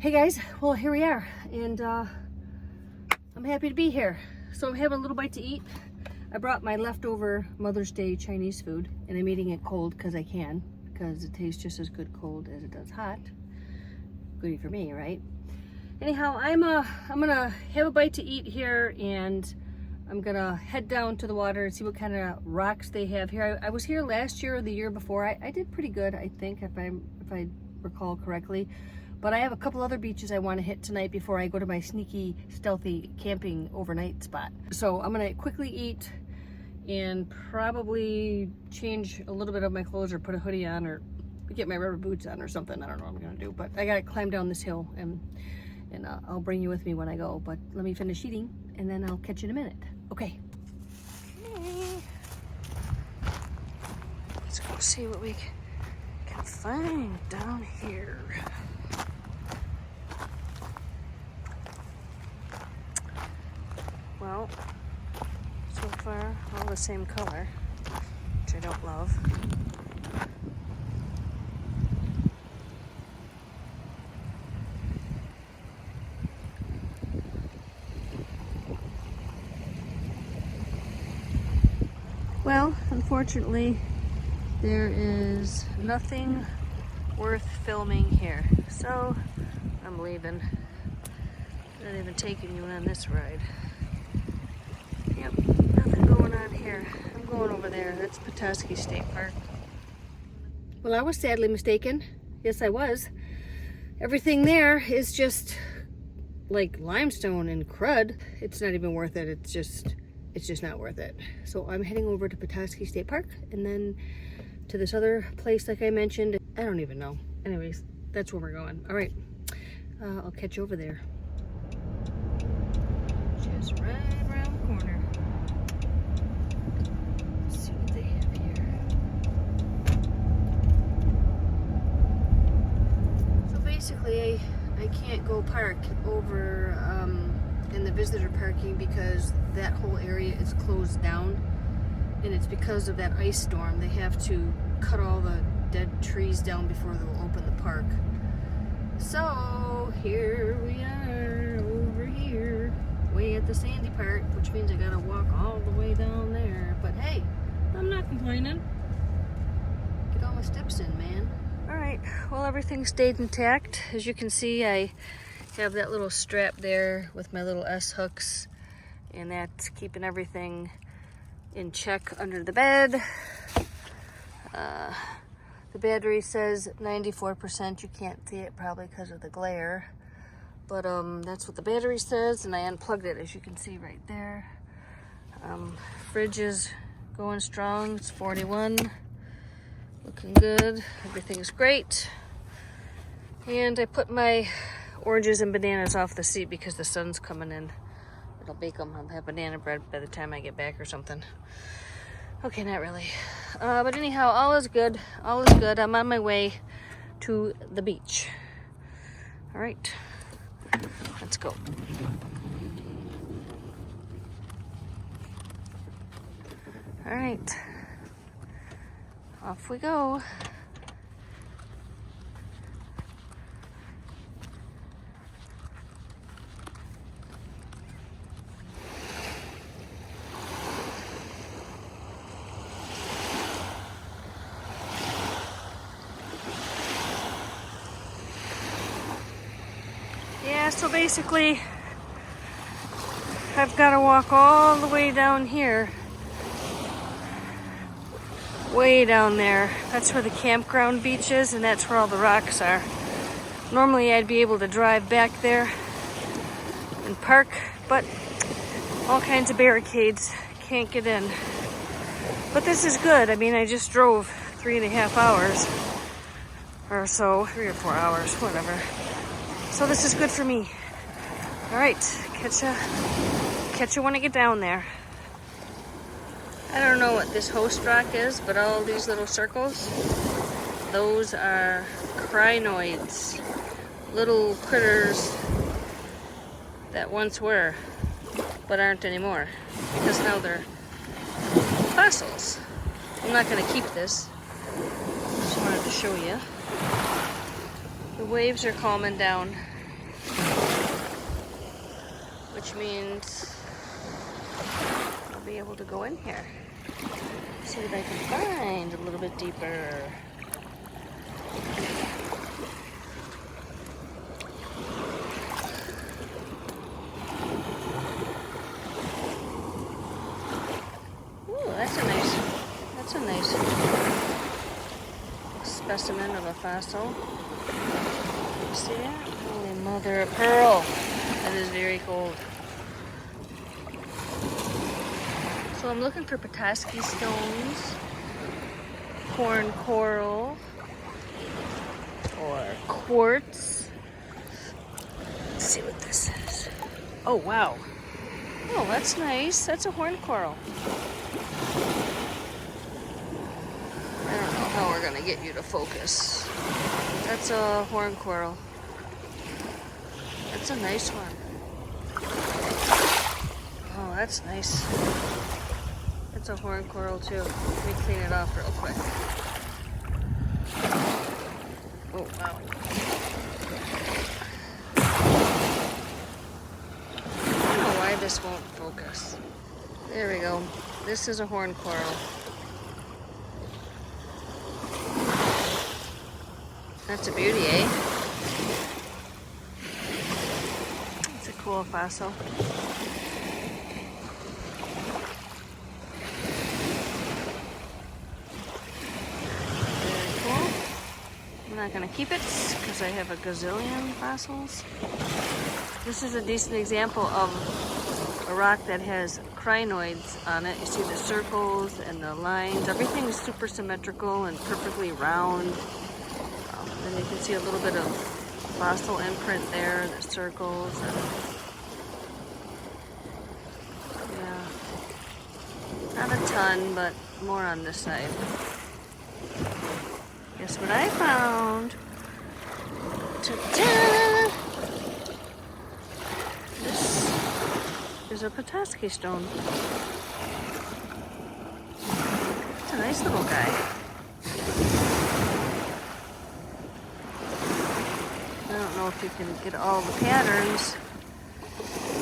Hey guys, well here we are, and I'm happy to be here. So I'm having a little bite to eat. I brought my leftover Mother's Day Chinese food, and I'm eating it cold because I can, because it tastes just as good cold as it does hot. Goody for me, right? Anyhow, I'm gonna have a bite to eat here, and I'm gonna head down to the water and see what kind of rocks they have here. I was here last year or the year before. I did pretty good, I think, if I recall correctly. But I have a couple other beaches I want to hit tonight before I go to my sneaky, stealthy camping overnight spot. So I'm gonna quickly eat and probably change a little bit of my clothes or put a hoodie on or get my rubber boots on or something. I don't know what I'm gonna do, but I gotta climb down this hill, and I'll bring you with me when I go. But let me finish eating and then I'll catch you in a minute. Okay. Let's go see what we can find down here. Well, so far all the same color, which I don't love. Well, unfortunately, there is nothing worth filming here, so I'm leaving. Not even taking you on this ride. Yep, nothing going on here. I'm going over there. That's Petoskey State Park. Well, I was sadly mistaken. Yes, I was. Everything there is just like limestone and crud. It's not even worth it. It's just not worth it. So I'm heading over to Petoskey State Park and then to this other place like I mentioned. I don't even know. Anyways, that's where we're going. All right, I'll catch you over there. Just right around the corner. Let's see what they have here. So basically, I can't go park over in the visitor parking because that whole area is closed down, and it's because of that ice storm. They have to cut all the dead trees down before they'll open the park. So here we are over here, way at the sandy part, which means I gotta walk all the way down there. But hey, I'm not complaining. Get all my steps in, man. All right, well, everything stayed intact. As you can see, I have that little strap there with my little S hooks, and that's keeping everything in check under the bed. The battery says 94%. You can't see it probably because of the glare, but that's what the battery says, and I unplugged it, as you can see right there. Fridge is going strong. It's 41, looking good. Everything's great. And I put my oranges and bananas off the seat because the sun's coming in. It'll bake them. I'll have banana bread by the time I get back or something. Okay, not really. But anyhow, all is good. All is good. I'm on my way to the beach. All right, let's go. All right, off we go. Yeah, so basically, I've got to walk all the way down here. Way down there. That's where the campground beach is, and that's where all the rocks are. Normally, I'd be able to drive back there and park, but all kinds of barricades. Can't get in. But this is good. I mean, I just drove 3.5 hours or so, 3 or 4 hours, whatever. So this is good for me. All right, catch you when I get down there. I don't know what this host rock is, but all these little circles, those are crinoids, little critters that once were, but aren't anymore, because now they're fossils. I'm not gonna keep this. Just wanted to show you. The waves are calming down. which means I'll be able to go in here. See what I can find a little bit deeper. Ooh, that's a nice specimen of a fossil. You see that? Holy mother of pearl. That is very cold. So I'm looking for Petoskey stones, horn coral, or quartz. Let's see what this is. Oh, wow. Oh, that's nice. That's a horn coral. I don't know how we're gonna get you to focus. That's a horn coral. That's a nice one. Oh, that's nice. That's a horn coral too. Let me clean it off real quick. Oh, wow. I don't know why this won't focus. There we go. This is a horn coral. That's a beauty, eh? It's a cool fossil. Very cool. I'm not gonna keep it because I have a gazillion fossils. This is a decent example of a rock that has crinoids on it. You see the circles and the lines. Everything is super symmetrical and perfectly round. And you can see a little bit of fossil imprint there, the circles. And yeah, not a ton, but more on this side. Guess what I found? Ta-da! This is a Petoskey stone. It's a nice little guy. If you can get all the patterns.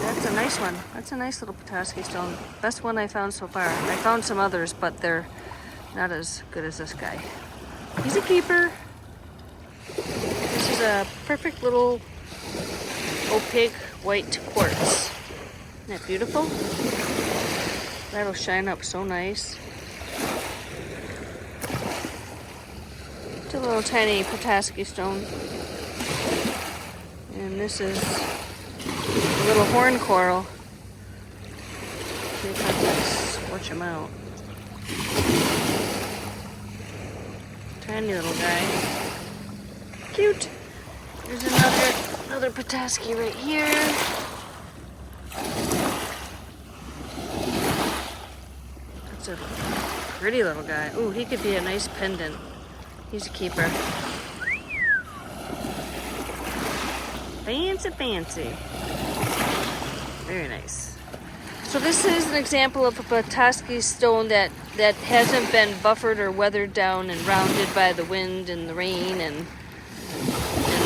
That's a nice one. That's a nice little Petoskey stone. Best one I found so far. I found some others, but they're not as good as this guy. He's a keeper. This is a perfect little opaque white quartz. Isn't that beautiful? That'll shine up so nice. It's a little tiny Petoskey stone. And this is a little horn coral. See if I can switch him out. Tiny little guy. Cute. There's another Petoskey right here. That's a pretty little guy. Ooh, he could be a nice pendant. He's a keeper. Fancy, fancy. Very nice. So this is an example of a Petoskey stone that hasn't been buffered or weathered down and rounded by the wind and the rain and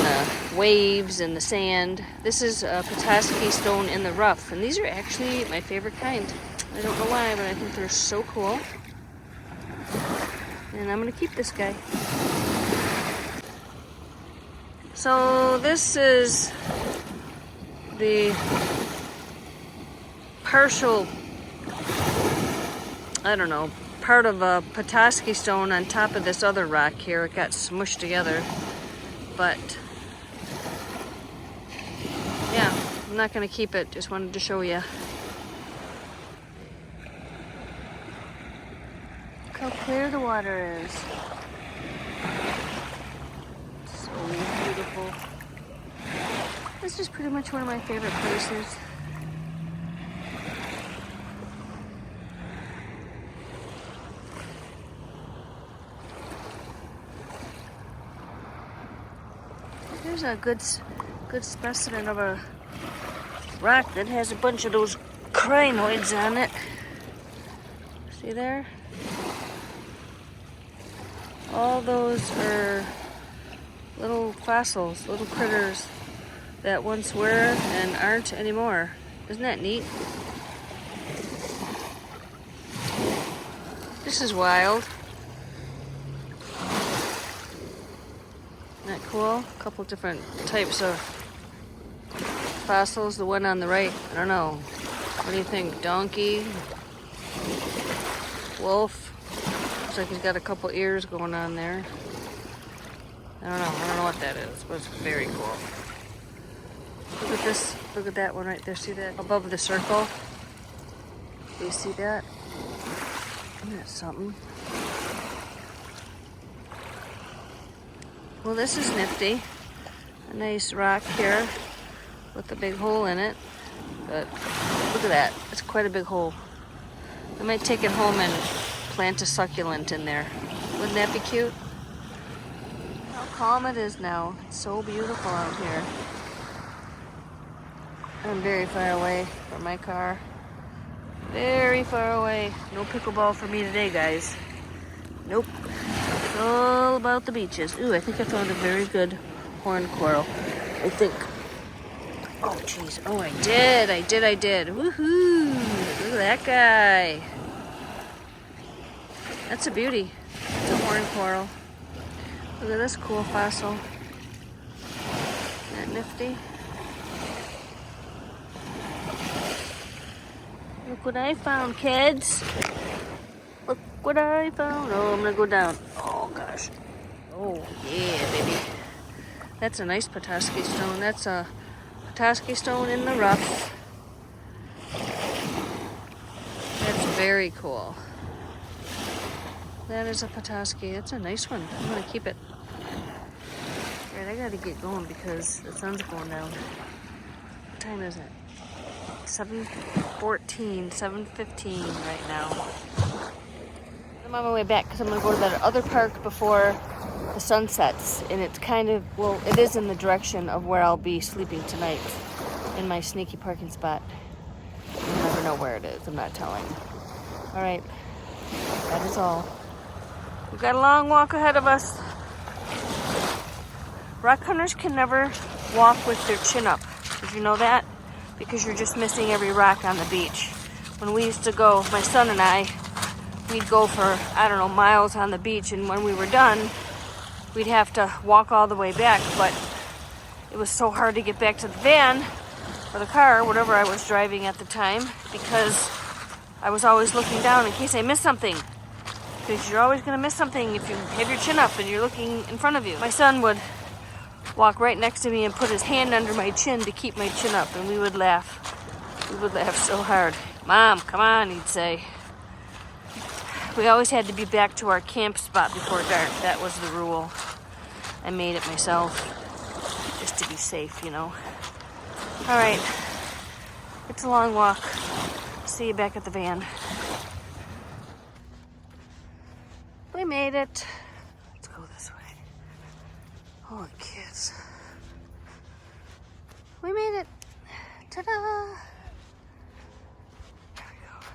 the waves and the sand. This is a Petoskey stone in the rough, and these are actually my favorite kind. I don't know why, but I think they're so cool. And I'm gonna keep this guy. So this is the partial, I don't know, part of a Petoskey stone on top of this other rock here. It got smushed together, but yeah, I'm not gonna keep it. Just wanted to show you. Look how clear the water is. Beautiful. This is pretty much one of my favorite places. There's a good specimen of a rock that has a bunch of those crinoids on it. See there? All those are little fossils, little critters that once were and aren't anymore. Isn't that neat? This is wild. Isn't that cool? A couple different types of fossils. The one on the right, I don't know. What do you think? Donkey? Wolf? Looks like he's got a couple ears going on there. I don't know what that is, but it's very cool. Look at this, look at that one right there, see that? Above the circle. Do you see that? Isn't that something? Well, this is nifty. A nice rock here with a big hole in it. But look at that, it's quite a big hole. I might take it home and plant a succulent in there. Wouldn't that be cute? How calm it is now. It's so beautiful out here. I'm very far away from my car. Very far away. No pickleball for me today, guys. Nope. It's all about the beaches. Ooh, I think I found a very good horned coral. I think. Oh, jeez. Oh, I did. Woohoo! Look at that guy. That's a beauty. It's a horned coral. Look at this cool fossil. Isn't that nifty? Look what I found, kids. Look what I found. Oh, I'm gonna go down. Oh, gosh. Oh, yeah, baby. That's a nice Petoskey stone. That's a Petoskey stone in the rough. That's very cool. That is a Petoskey. That's a nice one. I'm gonna keep it. Alright, I gotta get going because the sun's going down. What time is it? 7:14, 7:15 right now. I'm on my way back because I'm gonna go to that other park before the sun sets, and it's kind of, well, it is in the direction of where I'll be sleeping tonight in my sneaky parking spot. You never know where it is. I'm not telling. All right, that is all. We've got a long walk ahead of us. Rock hunters can never walk with their chin up. Did you know that? Because you're just missing every rock on the beach. When we used to go, my son and I, we'd go for, I don't know, miles on the beach, and when we were done, we'd have to walk all the way back, but it was so hard to get back to the van, or the car, whatever I was driving at the time, because I was always looking down in case I missed something. Because you're always gonna miss something if you have your chin up and you're looking in front of you. My son would walk right next to me and put his hand under my chin to keep my chin up, and we would laugh. We would laugh so hard. Mom, come on, he'd say. We always had to be back to our camp spot before dark. That was the rule. I made it myself, just to be safe, you know. All right, it's a long walk. See you back at the van. We made it. Let's go this way. Holy kids. We made it. Ta-da! There we go.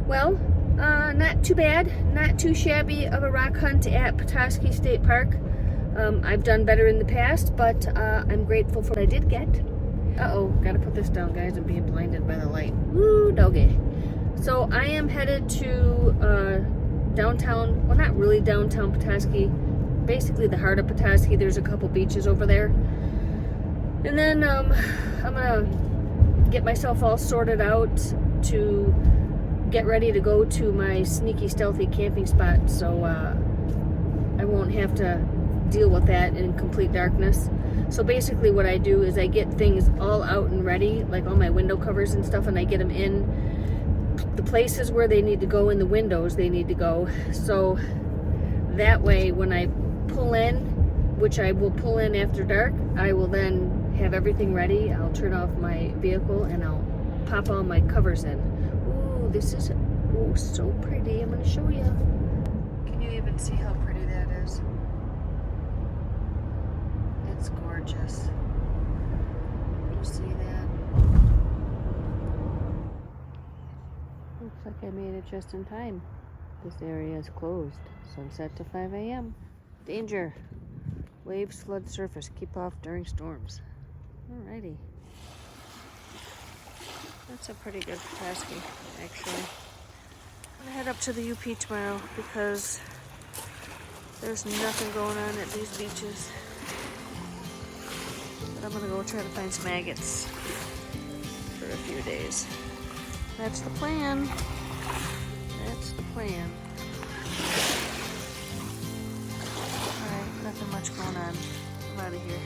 Well, not too bad, not too shabby of a rock hunt at Petoskey State Park. I've done better in the past, but I'm grateful for what I did get. Uh-oh, gotta put this down, guys. I'm being blinded by the light. Woo, doggy. So I am headed to downtown, well, not really downtown Petoskey, basically the heart of Petoskey. There's a couple beaches over there. And then I'm gonna get myself all sorted out to get ready to go to my sneaky, stealthy camping spot, so I won't have to deal with that in complete darkness. So basically what I do is I get things all out and ready, like all my window covers and stuff, and I get them in the places where they need to go, in the windows they need to go. So that way when I pull in, which I will pull in after dark, I will then have everything ready. I'll turn off my vehicle and I'll pop all my covers in. This is Oh, so pretty. I'm going to show you. Can you even see how pretty that is? It's gorgeous. You see that? Looks like I made it just in time. This area is closed. Sunset to 5 a.m. Danger. Waves flood surface. Keep off during storms. Alrighty. That's a pretty good Petoskey, actually. I'm gonna head up to the UP tomorrow because there's nothing going on at these beaches. But I'm gonna go try to find some agates for a few days. That's the plan. That's the plan. Alright, nothing much going on. I'm out of here.